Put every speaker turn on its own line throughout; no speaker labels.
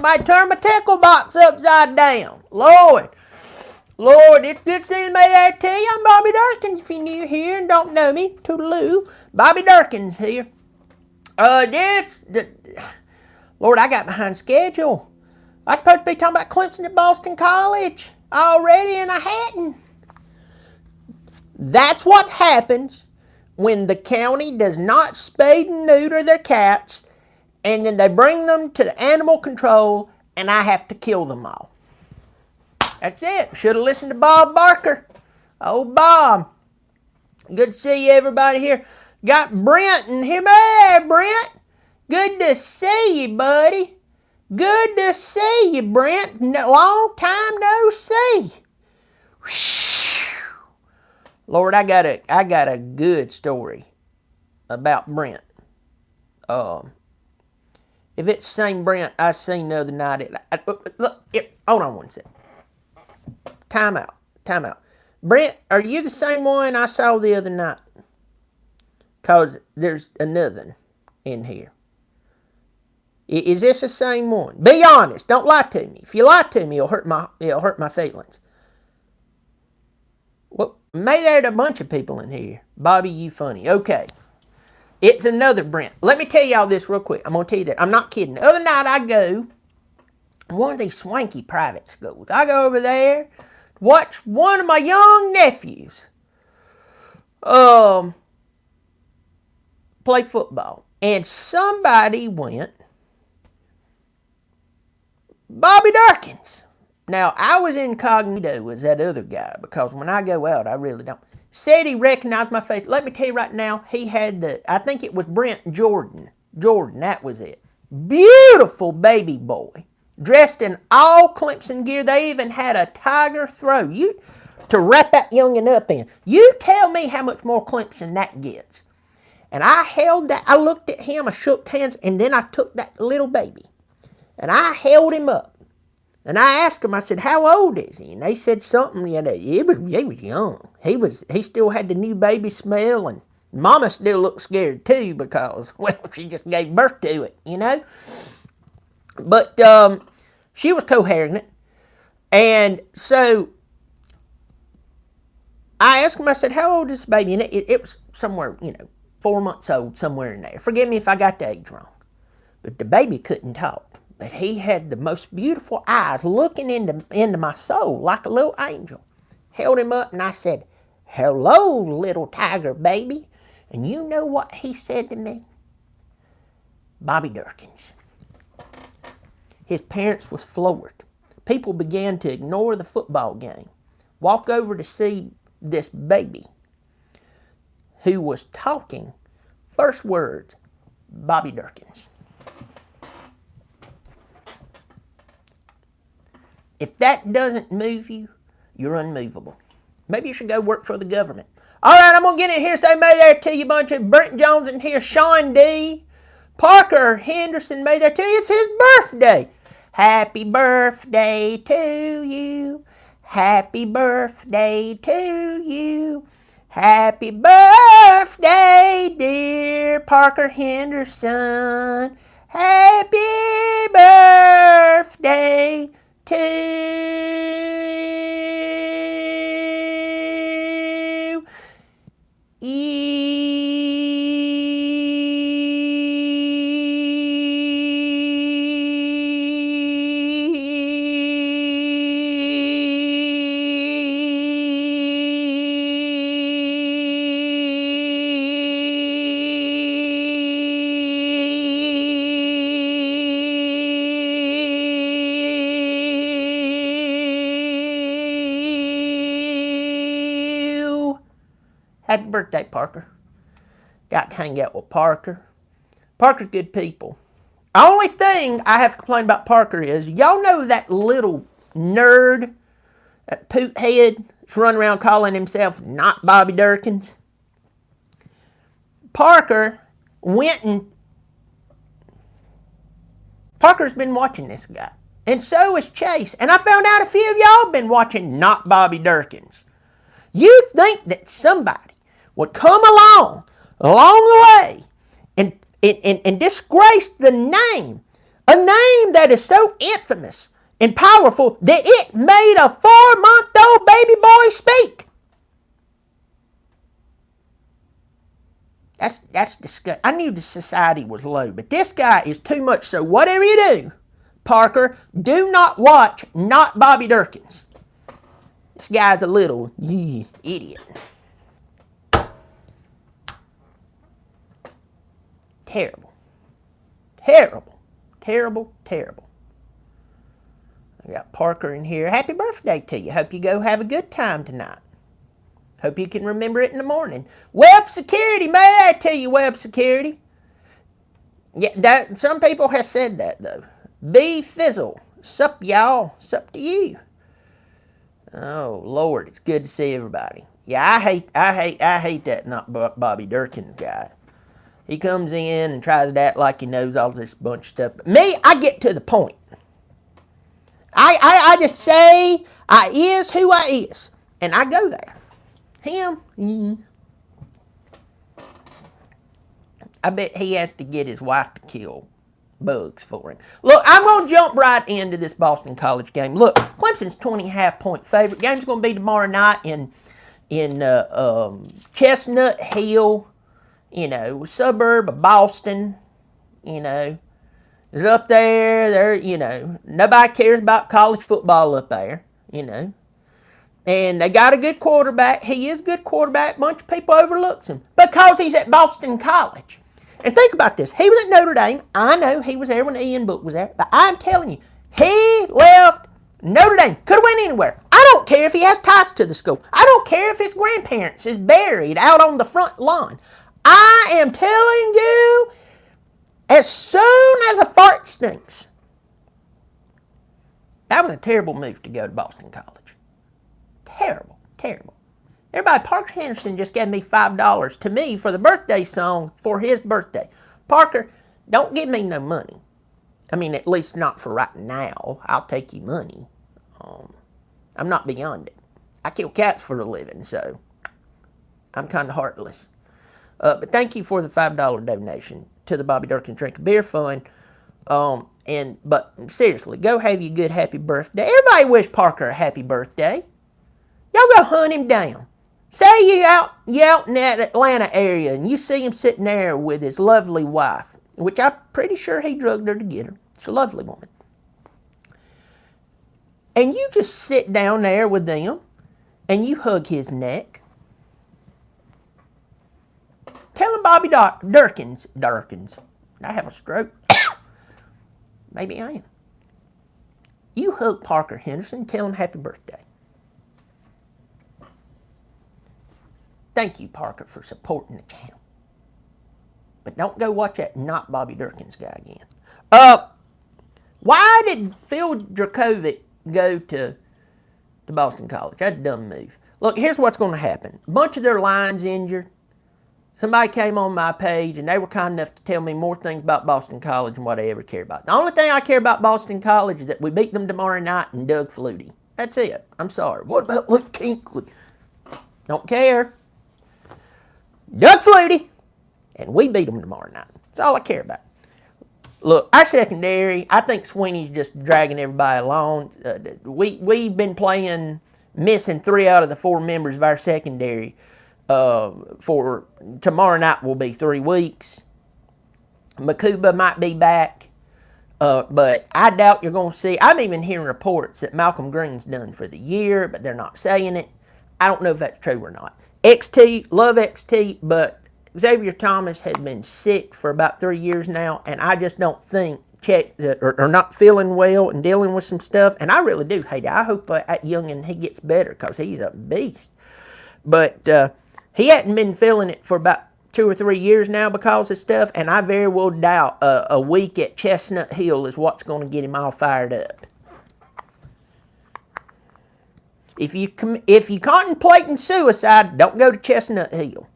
somebody turn my tickle box upside down. Lord, it's good seeing me there to you. I'm Bobby Dirkens. If you're new here and don't know me, toodaloo, Bobby Dirkens here. Lord, I got behind schedule. I was supposed to be talking about Clemson at Boston College already, and I hadn't. That's what happens when the county does not spade and neuter their cats, and then they bring them to the animal control, and I have to kill them all. That's it. Should have listened to Bob Barker. Oh, Bob. Good to see you, everybody here. Got Brent in here. Hey, Brent. Good to see you, buddy. Good to see you, Brent. Long time no see. Lord, I got a good story about Brent. If it's the same Brent I seen the other night, hold on one second. Time out. Brent, are you the same one I saw the other night? Because there's another in here. Is this the same one? Be honest. Don't lie to me. If you lie to me, it'll hurt my feelings. Well, maybe there's a bunch of people in here. Bobby, you funny. Okay. It's another Brent. Let me tell y'all this real quick. I'm going to tell you that. I'm not kidding. The other night I go to one of these swanky private schools. I go over there, watch one of my young nephews play football. And somebody went, Bobby Dirkens. Now, I was incognito as that other guy because when I go out, I really don't. Said he recognized my face. Let me tell you right now, he had I think it was Brent Jordan. Jordan, that was it. Beautiful baby boy. Dressed in all Clemson gear. They even had a tiger throw to wrap that youngin' up in. You tell me how much more Clemson that gets. And I looked at him, I shook hands, and then I took that little baby. And I held him up. And I asked him, I said, how old is he? And they said something, he was young. He still had the new baby smell, and Mama still looked scared too because, well, she just gave birth to it, But she was coherent. And so I asked him, I said, how old is this baby? And it was somewhere, 4 months old, somewhere in there. Forgive me if I got the age wrong. But the baby couldn't talk. But he had the most beautiful eyes looking into my soul like a little angel. Held him up and I said, hello, little tiger baby. And you know what he said to me? Bobby Dirkens. His parents was floored. People began to ignore the football game. Walk over to see this baby who was talking. First words, Bobby Dirkens. If that doesn't move you, you're unmovable. Maybe you should go work for the government. All right, I'm going to get in here and say may there to you, bunch of Brent Jones in here, Sean D. Parker Henderson, may there to you. It's his birthday. Happy birthday to you. Happy birthday to you. Happy birthday, dear Parker Henderson. Happy birthday to you. Happy birthday, Parker. Got to hang out with Parker. Parker's good people. Only thing I have to complain about Parker is, y'all know that little nerd, that poot head that's running around calling himself not Bobby Dirkens? Parker's been watching this guy. And so is Chase. And I found out a few of y'all been watching not Bobby Dirkens. You think that somebody would come along the way and disgrace the name A name that is so infamous and powerful that it made a 4-month-old baby boy speak. That's disgusting. I knew the society was low, but this guy is too much. So whatever you do, Parker, do not watch Not Bobby Dirkens. This guy's a little idiot. Terrible. Terrible. Terrible. Terrible. I got Parker in here. Happy birthday to you. Hope you go have a good time tonight. Hope you can remember it in the morning. Web security, may I tell you, web security? Yeah, some people have said that, though. B Fizzle. Sup, y'all. Sup to you. Oh, Lord, it's good to see everybody. Yeah, I hate that Not Bobby Dirkens guy. He comes in and tries to act like he knows all this bunch of stuff. But me, I get to the point. I just say I is who I is. And I go there. Him, I bet he has to get his wife to kill bugs for him. Look, I'm going to jump right into this Boston College game. Look, Clemson's 20.5 point favorite. Game's going to be tomorrow night in Chestnut Hill, suburb of Boston, It's up there, nobody cares about college football up there, And they got a good quarterback. He is a good quarterback. A bunch of people overlooks him because he's at Boston College. And think about this. He was at Notre Dame. I know he was there when Ian Book was there. But I'm telling you, he left Notre Dame. Could have went anywhere. I don't care if he has ties to the school. I don't care if his grandparents is buried out on the front lawn. I am telling you, as soon as a fart stinks, that was a terrible move to go to Boston College. Terrible, terrible. Everybody, Parker Henderson just gave me $5 to me for the birthday song for his birthday. Parker, don't give me no money. I mean, at least not for right now. I'll take your money. I'm not beyond it. I kill cats for a living, so I'm kind of heartless. But thank you for the $5 donation to the Bobby Dirkens Drink a Beer Fund. But seriously, go have your good happy birthday. Everybody wish Parker a happy birthday. Y'all go hunt him down. Say you out in that Atlanta area and you see him sitting there with his lovely wife, which I'm pretty sure he drugged her to get her. She's a lovely woman. And you just sit down there with them and you hug his neck. Tell him Bobby Dirkens. I have a stroke. Maybe I am. You hug Parker Henderson, tell him happy birthday. Thank you, Parker, for supporting the channel. But don't go watch that Not Bobby Dirkens guy again. Why did Phil Dracovic go to Boston College? That's a dumb move. Look, here's what's going to happen. A bunch of their lines injured. Somebody came on my page, and they were kind enough to tell me more things about Boston College than what I ever care about. The only thing I care about Boston College is that we beat them tomorrow night and Doug Flutie. That's it. I'm sorry. What about Luke Kinkley? Don't care. Doug Flutie, and we beat them tomorrow night. That's all I care about. Look, our secondary, I think Sweeney's just dragging everybody along. We've been missing 3 out of the 4 members of our secondary for tomorrow night will be 3 weeks. Makuba might be back, but I doubt you're going to see. I'm even hearing reports that Malcolm Green's done for the year, but they're not saying it. I don't know if that's true or not. XT, love XT, but Xavier Thomas has been sick for about 3 years now, and I just don't think or not feeling well and dealing with some stuff, and I really do hate it. I hope that youngin' he gets better because he's a beast. But he hadn't been feeling it for about 2 or 3 years now because of stuff, and I very well doubt a week at Chestnut Hill is what's going to get him all fired up. If you contemplating suicide, don't go to Chestnut Hill.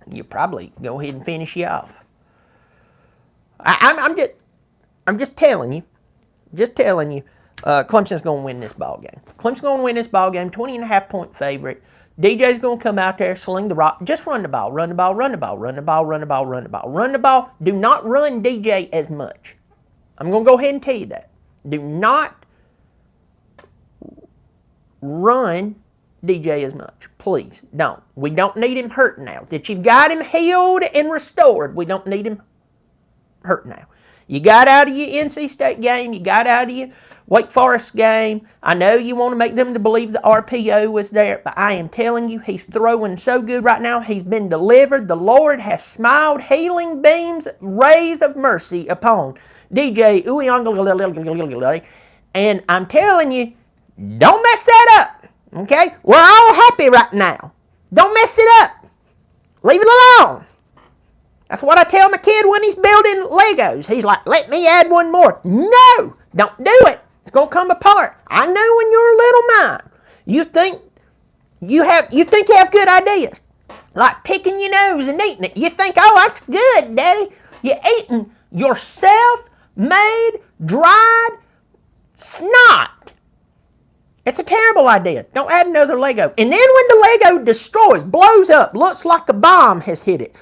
You'll probably go ahead and finish you off. I'm just telling you. Clemson's going to win this ball game. Clemson's going to win this ball game. 20.5 point favorite. DJ's going to come out there, sling the rock. Just run the ball, run the ball, run the ball, run the ball, run the ball, run the ball, run the ball. Do not run DJ as much. I'm going to go ahead and tell you that. Do not run DJ as much. Please don't. We don't need him hurt now. That you've got him healed and restored, we don't need him hurt now. You got out of your NC State game. You got out of your Wake Forest game. I know you want to make them to believe the RPO was there, but I am telling you, he's throwing so good right now. He's been delivered. The Lord has smiled healing beams, rays of mercy upon DJ Uyong. And I'm telling you, don't mess that up. Okay? We're all happy right now. Don't mess it up. Leave it alone. That's what I tell my kid when he's building Legos. He's like, let me add one more. No, don't do it. It's going to come apart. I know when you're a little mind, you think you have good ideas. Like picking your nose and eating it. You think, oh, that's good, Daddy. You're eating your self-made, dried snot. It's a terrible idea. Don't add another Lego. And then when the Lego destroys, blows up, looks like a bomb has hit it,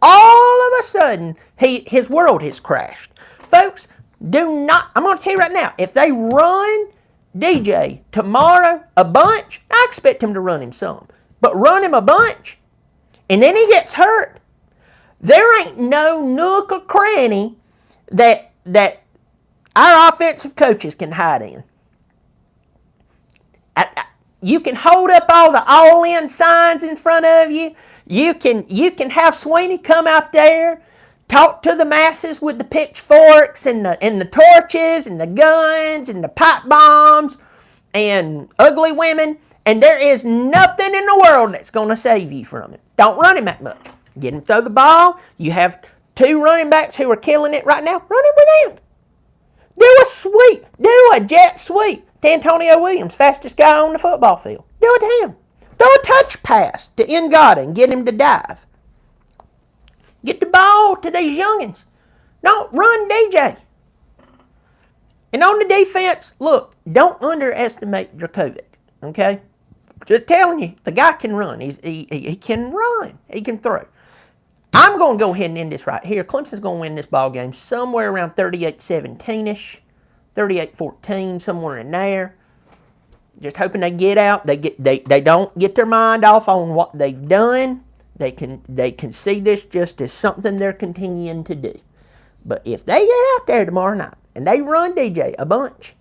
all of a sudden, his world has crashed. Folks, do not, I'm going to tell you right now, if they run DJ tomorrow a bunch, I expect him to run him some. But run him a bunch, and then he gets hurt, there ain't no nook or cranny that our offensive coaches can hide in. You can hold up all the all-in signs in front of you. You can have Sweeney come out there, talk to the masses with the pitchforks and the torches and the guns and the pipe bombs and ugly women, and there is nothing in the world that's going to save you from it. Don't run him that much. Get him to throw the ball. You have two running backs who are killing it right now. Run him with him. Do a sweep. Do a jet sweep to Antonio Williams, fastest guy on the football field. Do it to him. Throw a touch pass to Ngata and get him to dive. Get the ball to these youngins. No, run DJ. And on the defense, look, don't underestimate Dracovic, okay? Just telling you, the guy can run. He can run. He can throw. I'm going to go ahead and end this right here. Clemson's going to win this ball game somewhere around 38-17-ish, 38-14, somewhere in there. Just hoping they get out. They don't get their mind off on what they've done. They can see this just as something they're continuing to do. But if they get out there tomorrow night and they run DJ a bunch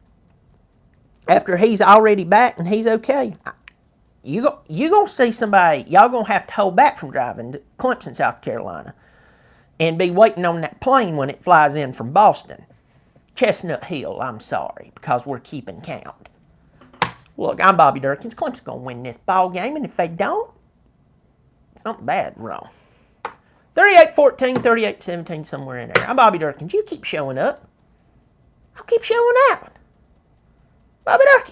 after he's already back and he's okay, you gonna see somebody y'all gonna have to hold back from driving to Clemson, South Carolina, and be waiting on that plane when it flies in from Boston. Chestnut Hill, I'm sorry, because we're keeping count. Look, I'm Bobby Dirkens. Clemson's going to win this ball game, and if they don't, something bad wrong. 38-14, 38-17, somewhere in there. I'm Bobby Dirkens. You keep showing up. I'll keep showing out. Bobby Dirkens.